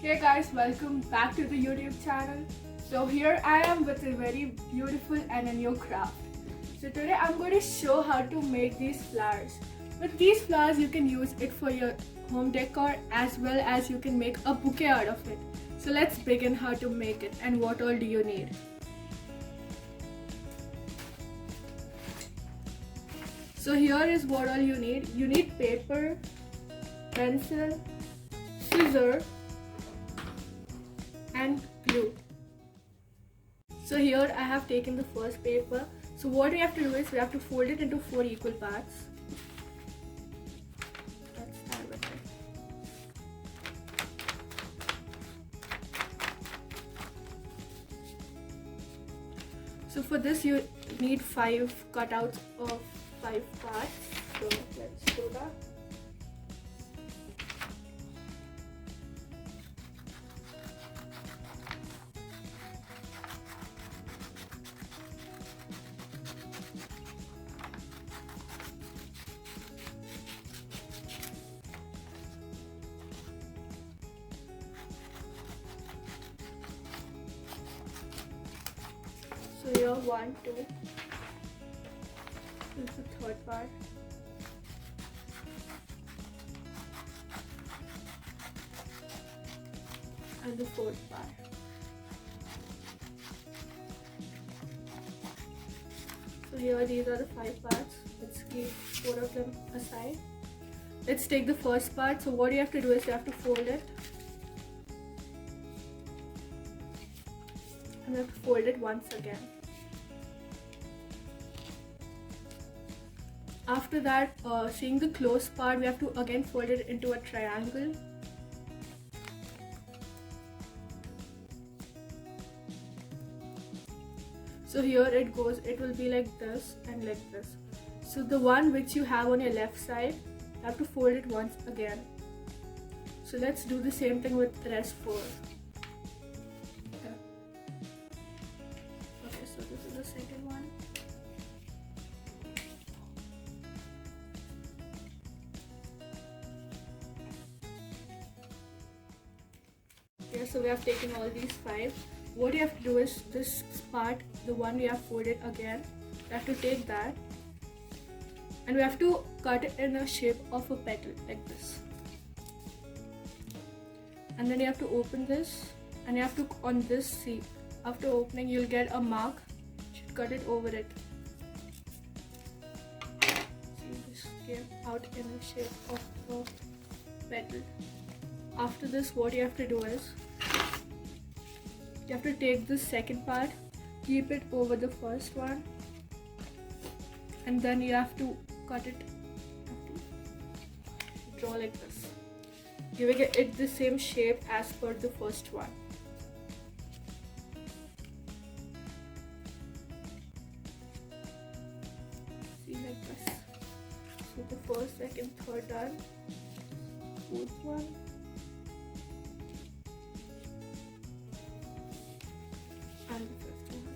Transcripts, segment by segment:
Hey guys, welcome back to the YouTube channel. So here I am with a very beautiful and a new craft. So today I'm going to show how to make these flowers. With these flowers you can use it for your home decor as well as you can make a bouquet out of it. So let's begin how to make it and what all do you need. So here is what all you need. You need paper, pencil, scissors, and glue. So here I have taken the first paper. So what we have to do is we have to fold it into 4 equal parts. Let's start with it. So for this you need 5 cutouts of 5 parts. So let's do that. So here 1, 2, this is the third part. And the fourth part. So here these are the 5 parts. Let's keep 4 of them aside. Let's take the first part. So what you have to do is you have to fold it. And you have to fold it once again. After that, seeing the closed part, we have to again fold it into a triangle. So here it goes, it will be like this and like this. So the one which you have on your left side, you have to fold it once again. So let's do the same thing with the rest 4. Okay, so this is the second one. Okay, so we have taken all these 5. What you have to do is this part, the one we have folded again, you have to take that and we have to cut it in the shape of a petal like this. And then you have to open this and you have to, on this, see, after opening you'll get a mark, you should cut it over it. See, this came out in the shape of a petal. After this, what you have to do is you have to take this second part, keep it over the first one, and then you have to cut it, draw like this, giving it the same shape as per the first one. See, like this. So the first, second, third done, fourth one. And the fifth one.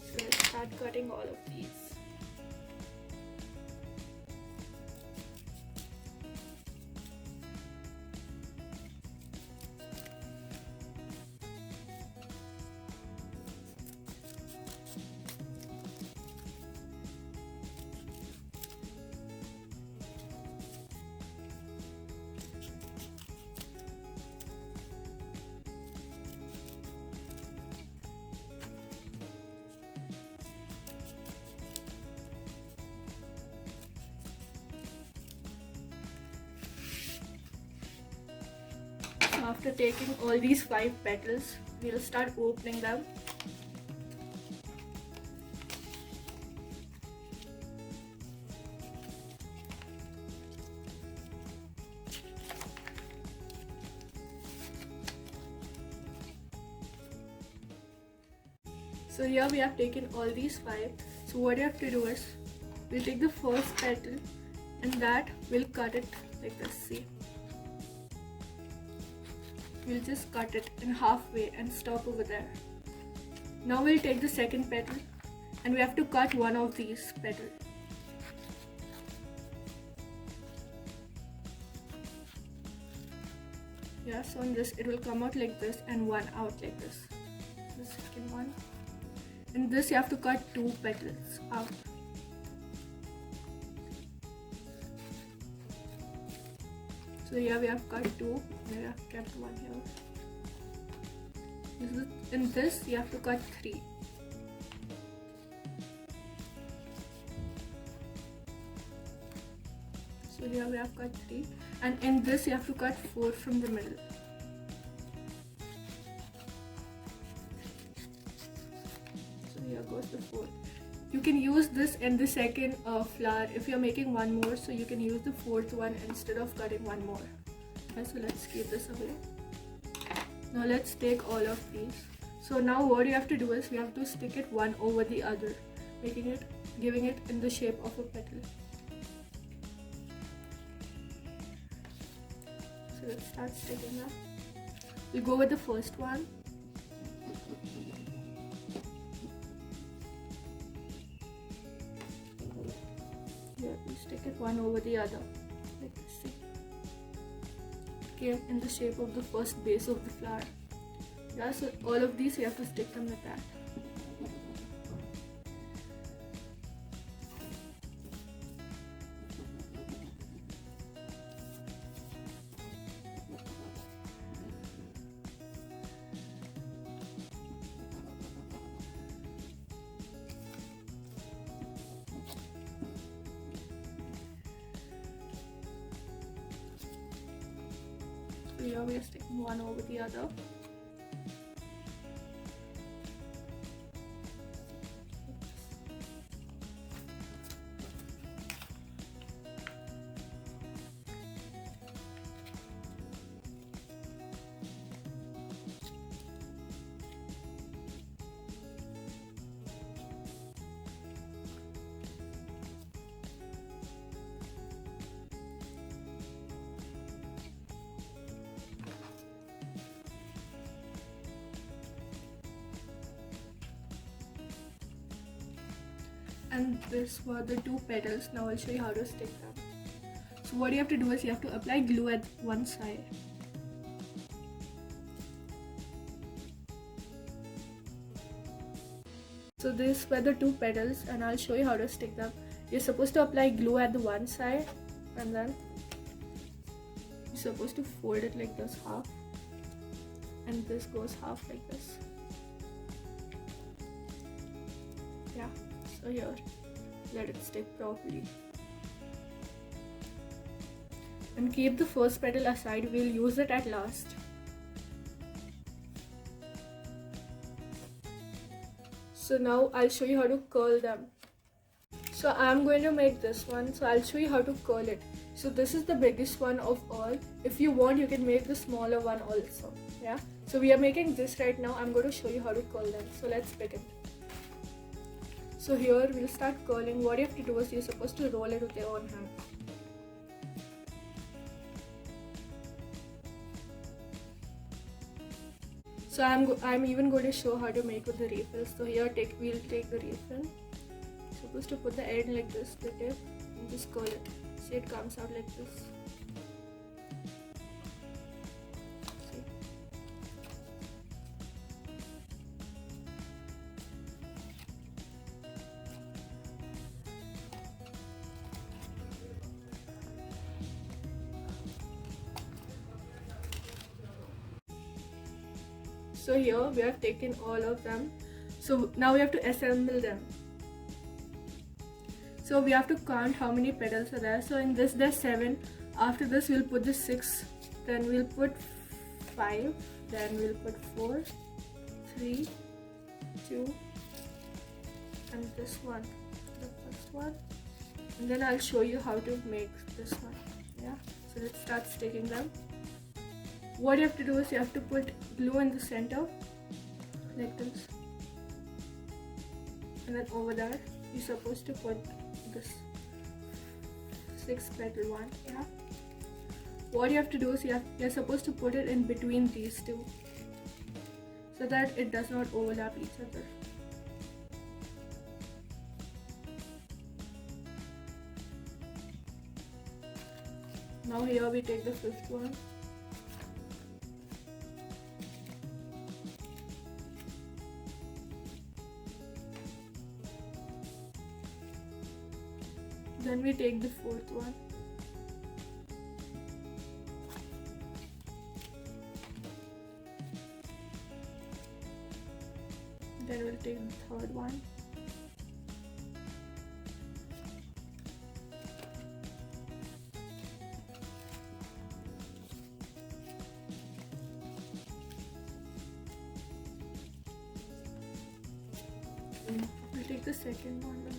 So let's start cutting all of these. After taking all these 5 petals, we'll start opening them. So here we have taken all these 5. So what you have to do is, we'll take the first petal and that we'll cut it like this, see. We'll just cut it in halfway and stop over there. Now we'll take the second petal and we have to cut one of these petals. Yeah, so in this it will come out like this and one out like this. The second one. In this you have to cut 2 petals out. So here we have cut 2, we have kept 1 here. In this you have to cut 3. So here we have cut 3, and in this you have to cut 4 from the middle. So here goes the 4. You can use this in the second flower if you're making one more, so you can use the 4th one instead of cutting one more. Okay, so let's keep this away. Now let's take all of these. So now what you have to do is we have to stick it one over the other, giving it in the shape of a petal. So let's start sticking that. We'll go with the first one. Here we stick it one over the other, like this. Okay, in the shape of the first base of the flower. Yeah, so all of these you have to stick them like that. So here we are sticking one over the other. And this were the 2 petals. Now I'll show you how to stick them. So what you have to do is you have to apply glue at one side. So these were the 2 petals and I'll show you how to stick them. You're supposed to apply glue at the one side and then you're supposed to fold it like this half, and this goes half like this. Yeah. So here, let it stick properly. And keep the first petal aside, we'll use it at last. So now I'll show you how to curl them. So I'm going to make this one, so I'll show you how to curl it. So this is the biggest one of all. If you want, you can make the smaller one also. Yeah. So we are making this right now. I'm going to show you how to curl them. So let's begin. So here we'll start curling. What you have to do is you're supposed to roll it with your own hand. So I'm even going to show how to make with the refill. So here we'll take the refill. Supposed to put the end like this, the tip, and just curl it. See, it comes out like this. See. So here we have taken all of them. So now we have to assemble them. So we have to count how many petals are there. So in this there's 7. After this we'll put the 6. Then we'll put 5. Then we'll put 4, 3, 2, and this one, the first one. And then I'll show you how to make this one. Yeah. So let's start sticking them. What you have to do is you have to put glue in the center, like this. And then over there, you're supposed to put this 6 petal one. Yeah. What you have to do is you're supposed to put it in between these two, so that it does not overlap each other. Now here we take the 5th one. Then we take the fourth one. Then we'll take the third one. We'll take the second one then.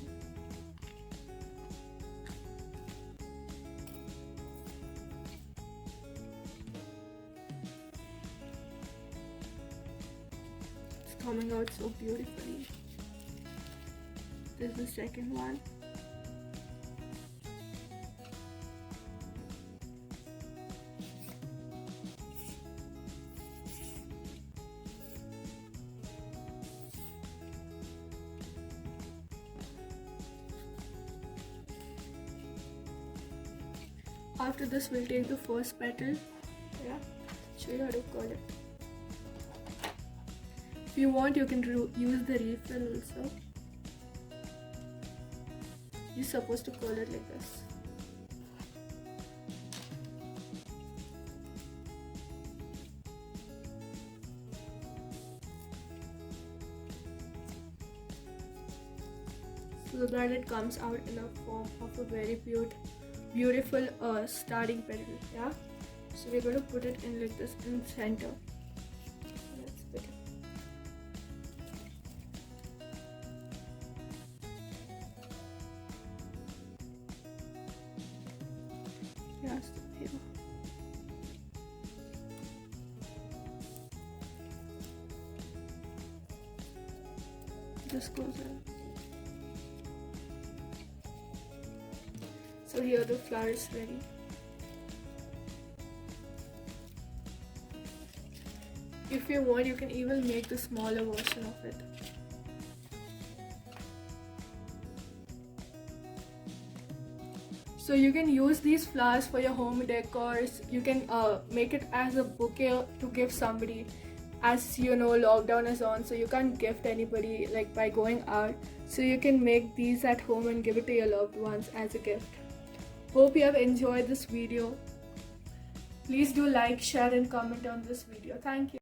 It's coming out so beautifully. This is the second one. After this, we'll take the first petal. Yeah, show you how to color. If you want, you can use the refill also. You're supposed to color like this. So that it comes out in a form of a very beautiful starting petal. Yeah, so we're going to put it in like this in center. That's better. Yeah, so here. This goes in. So here the flower is ready. If you want, you can even make the smaller version of it. So you can use these flowers for your home decors. You can make it as a bouquet to give somebody. As you know, lockdown is on, so you can't gift anybody like by going out. So you can make these at home and give it to your loved ones as a gift. Hope you have enjoyed this video. Please do like, share and comment on this video. Thank you.